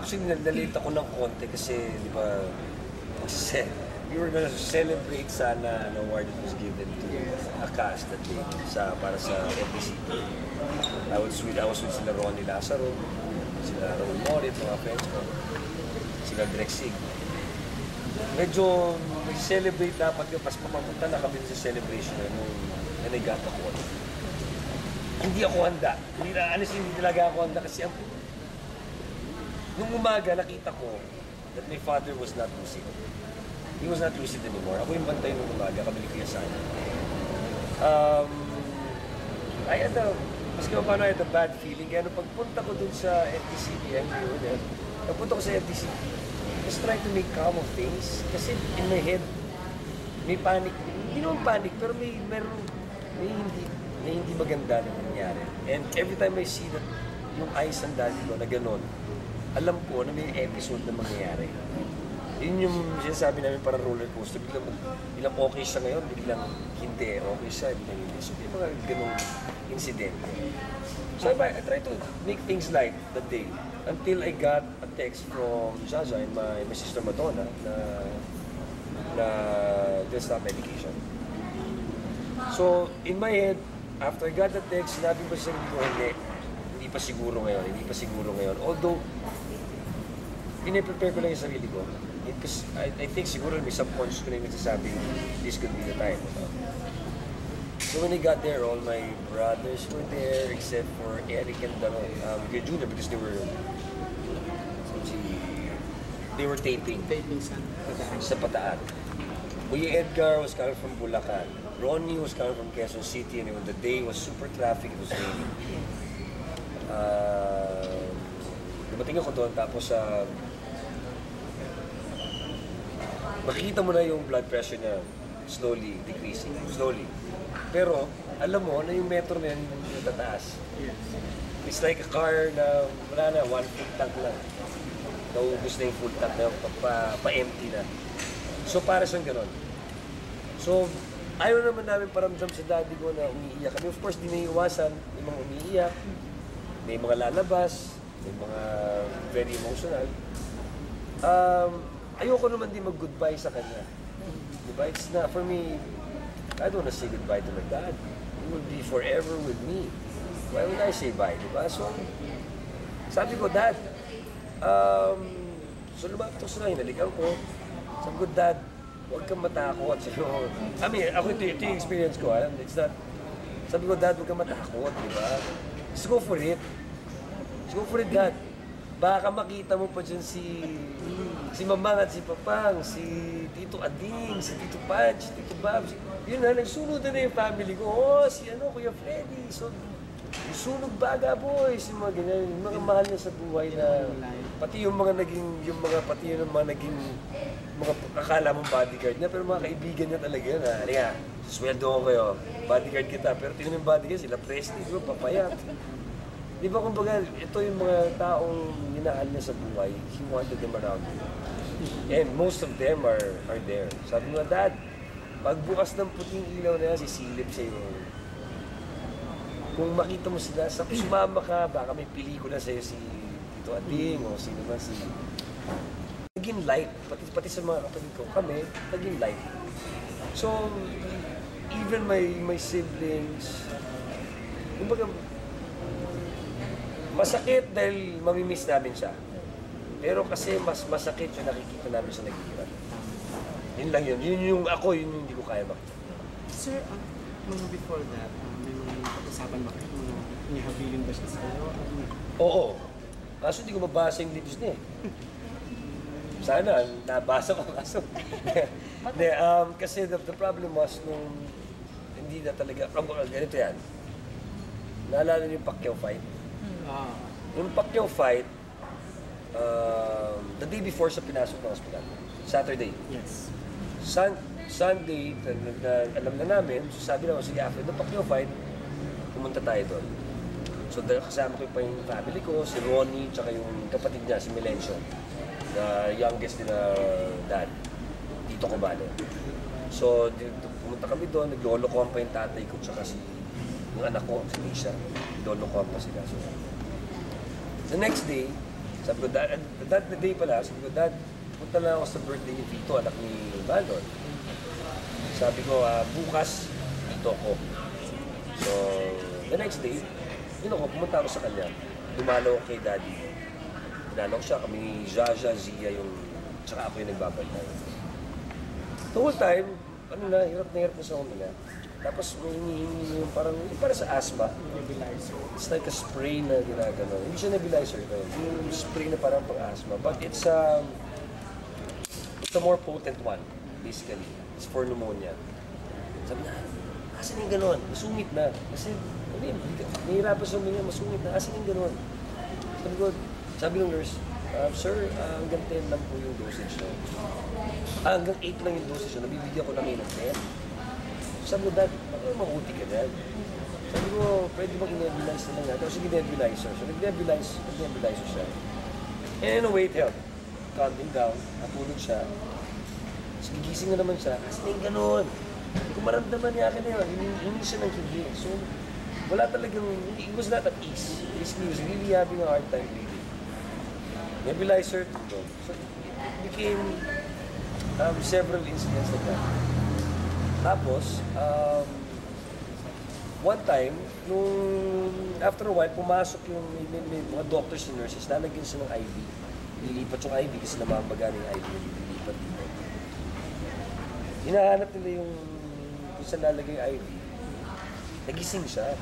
Actually, nalilate ako ng konti kasi, di ba, we were gonna celebrate sana an award that was given to a cast that day para sa FDCP. I was with sila Ronnie Lazaro, sila Raul Morit, mga friends ko, sila Drexig. Medyo celebrate dapat yun, pas mamapunta na kami sa celebration nung nanigat ako. Hindi ako handa. Honestly, hindi talaga ako handa kasi nung umaga nakita ko that my father was not lucid. He was not lucid anymore. Ako yung bantay nung umaga, kami ni Kuya Sana. Maski pa paano, I had a bad feeling. Kaya nung pagpunta ko dun sa FDCP, nagpunta ko sa FDCP, just trying to make calm of things. Kasi in my head, may panic. Hindi naman panic, pero may hindi maganda na nangyari. And every time I see that yung eyes ng daddy ko na gano'n, alam ko na may episode na mangyayari. Yun yung sinasabi namin parang roller coaster. Biglang okay siya ngayon, biglang hindi. Okay siya, biglang hindi. So may mga ganong incident. So I try to make things light that day until I got a text from Jaja and my sister Madonna na they'll stop medication. So in my head, after I got the text, sinabi ko sa sarili ko, hindi pa siguro ngayon. Although, piniprepare ko lang yung sarili ko. Because I think siguro may subconscious ko na yung nagsasabing this could be the time. So when I got there, all my brothers were there except for Eric and Kuya Junior because they were taping sa Pataan. Kuya Edgar was coming from Bulacan. Ronnie was coming from Quezon City, and the day was super traffic, it was raining. Dumating ako doon, tapos makikita mo na yung blood pressure niya slowly decreasing, slowly. Pero alam mo na yung metro na yan yung tataas. It's like a car na wala na, 1 full tank lang. Naubos na yung full tank na pa-empty na. So para siyang ganon. So ayaw naman namin paramdam sa daddy ko na umiiyak kami. Of course, di naiiwasan, may mga umiiyak, may mga lalabas, may mga very emotional. Ayoko naman din mag-goodbye sa kanya. Diba? It's not, for me, I don't want to say goodbye to my dad. He will be forever with me. Why would I say bye, diba? So, sabi ko, Dad, so lumapit ko sila, hinalikan ko. Sabi ko, Dad, huwag kang matakot. I mean, ako ito yung experience ko. It's not, sabi ko, Dad, huwag kang matakot, diba? Just go for it. Just go for it, Dad. Baka makita mo pa dyan si Mamang at si Papang, si Tito Ading, si Tito Patch, si Tito Bob. Yun na, nagsunod na yung family ko. Oh, si Kuya Freddy. So, yung Sunog Baga Boys, yung mga ganyan, yung mga mahal niya sa buhay na pati yung mga naging mga akala mong bodyguard niya, pero mga kaibigan niya talaga yun. Halika, sweldo ko kayo, bodyguard kita. Pero tingnan yung bodyguard, sila Presley, di ba, papayat. Di ba kumbaga, ito yung mga taong minahal niya sa buhay, he wanted them around him. And most of them are there. Sabi nga, Dad, pagbukas ng puting ilaw na yan, sisilip sa'yo. Kung makita mo sila, sumama ka, baka may pelikula sa'yo si Tito Ading o sino man si... Naging light, pati sa mga kapatid ko, kami, naging light. So, even my siblings, kumbaga, masakit dahil mamimiss namin siya. Pero kasi mas masakit yung nakikita namin sa naghihirap. Yun lang yun. Yun yung ako, yun yung hindi ko kaya makita. Sir, mga before that, may mga pag-usapan ba kayo? Inihabilin ba siya sa iyo? Oo. Kaso hindi ko mabasa yung lips niya eh. Sana, nabasa ko kaso. Kasi the problem was nung hindi na talaga, ganito yan. Naalala niyo yung Pacquiao fight? Yung Pacquiao fight, the day before sa pinasok ng hospital, Saturday. Yes. Sunday, alam na namin, so sabi naman, sige, after the Pacquiao fight, pumunta tayo doon. So kasama ko pa yung family ko, si Ronnie, tsaka yung kapatid niya, si Melencio, the youngest nila dad, Tito Cobano. So pumunta kami doon, naglolokohan pa yung tatay ko, tsaka yung anak ko, si Misha, naglolokohan pa sila. So, the next day, Sabi ko, that the day pala, sabi ko, Dad, punta na ako sa birthday ni Vito, anak ni Valor. Sabi ko, bukas, dito ako. So, the next day, yun ako, pumunta ako sa kanya. Dumalo ako kay Daddy. Dinalo ko siya, kami ni Jaja, Zia, tsaka ako yung nagbabantay. The whole time, hirap na sa umiga. Tapos may hinihingi yung parang sa asthma. Nebulizer. It's like a spray na ginagano. Hindi siya nebulizer ito. Yung spray na parang pang-asthma. But it's a more potent one, basically. It's for pneumonia. Sabi na, asan yung ganon? Masungit na. Kasi, nahihirapan sa umiga, masungit na. Asan yung ganon? Sabi ng nurse, sir, hanggang 10 lang po yung dosage niya. Hanggang 8 lang yung dosage niya. Nabibigyan ko na ngayon ng 10. Sabi ko, Dad, bakit mabuti ka, Dad? Sabi ko, pwede bang i-nebulize na lang natin? Kasi nebulizer. So, nag-nebulizer siya. And anyway, it helped. Calming down, natulog siya. Tapos gigising na naman siya. Kasi na yung ganon. Kung maramdaman niya akin na yun, hindi siya nang hindi. So, wala talagang, it was not at ease. Basically, he was really having a hard time breathing. Nebulizer, so it became several incidents like that. Tapos, one time, after a while, pumasok yung may mga doctors and nurses, lalagyan sila ng IV. Lilipat yung IV kasi namamaga yung IV, lilipat dito. Hinahanap nila yung kung saan lalagay yung IV. Nagising siya.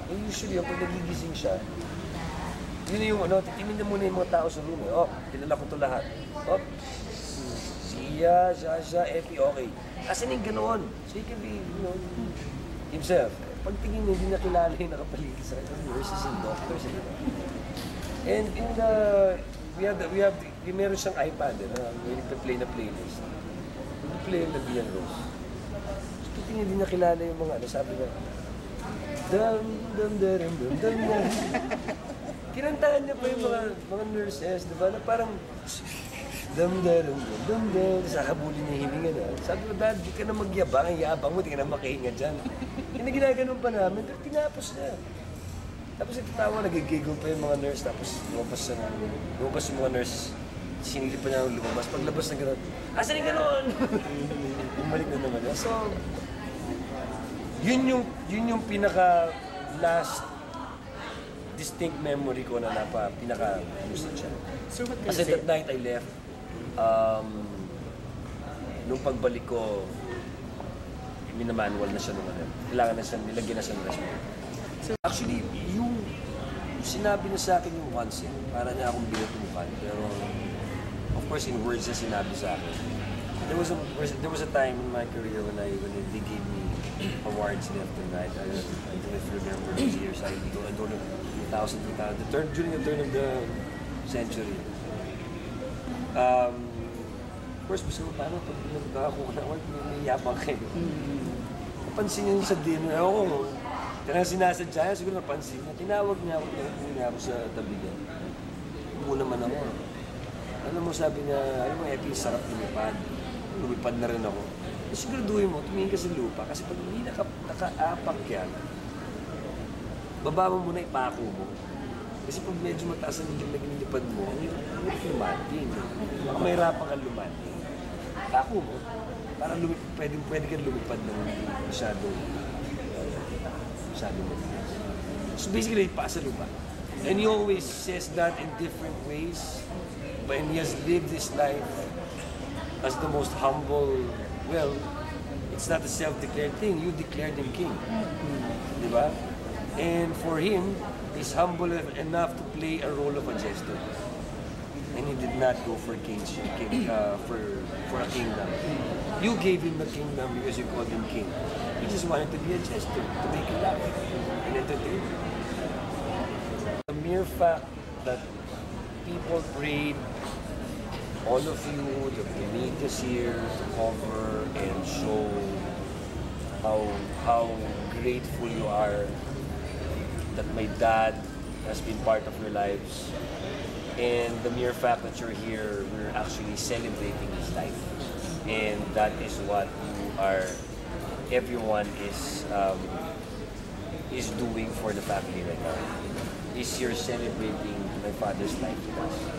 And usually, pag nagigising siya, yun yung titingin na muna yung mga tao sa room. Kilala ko ito lahat. Zia, Jaja, Epi, okay. Kasi yung ganoon. So he can be, himself. Pagtingin mo, hindi na kilala yung nakapaligid sa kanya. Nurses and doctors. And meron siyang iPad na may nagpa-play na playlist. Nagpa-play yung Labian Rose. So pagtingin, hindi na kilala yung mga sabi na, dum dum dum dum dum dum. Kinantahan niya pa yung mga nurses, di ba? Na parang dum-dum-dum-dum-dum. Sakabuli niya hininga na. Sabi ko, Dad, di ka na magyabang. Ang yabang mo, di ka na makahinga dyan. Hindi ginaganon pa namin, pero tinapos na. Tapos itatawa, nagigigil pa yung mga nurse. Tapos lumabas yung mga nurse. Sinilip pa niya ang lumabas. Paglabas na gano'n, asan yung gano'n? Bumalik na naman. So, yun yung pinaka-last distinct memory ko na pinaka-gusto siya. So what Kasi that night I left, nung pagbalik ko, minamanual na siya nung kailangan na siya, nilagyan na siya ng respirator. So, actually, yung sinabi na sa akin yung concept, para niya akong binatukan, pero of course in words na sinabi sa akin. There was a time in my career when they gave me awards left and right. I don't know if you remember those years. I don't know, 2000, during the turn of the century. Of course, gusto mo paano pag nagkakakuha na award, may yabang kayo. Napansin niya sa dinner. Ako, kaya sinasadya niya, siguro napansin niya. Tinawag niya ako sa tabi niya. Upo naman ako. Alam mo, sabi niya, alam mo, Epi, sarap lumipad. Lumipad na rin ako. Siguraduhin mo, tumingin ka sa lupa. Kasi pag hindi nakaapak yan, baba mo muna, ipako mo. Kasi pag medyo mataas ang naging lipad mo, ang lumating. Baka mahirapan kang lumating. Pako mo, para pwede kang lumipad ng masyadong matigas. So basically, pa sa lupa. And he always says that in different ways. But he has lived his life as the most humble. Well, it's not a self-declared thing. You declared him king. Diba? And for him, he's humble enough to play a role of a jester. And he did not go for kingship, for a kingdom. You gave him the kingdom because you called him king. He just wanted to be a jester, to make you laugh and entertain. The mere fact that people prayed, all of you, the media's here to cover and show how grateful you are that my dad has been part of your lives. And the mere fact that you're here, we're actually celebrating his life. And that is what everyone is doing for the family right now. Is you're celebrating my father's life with us.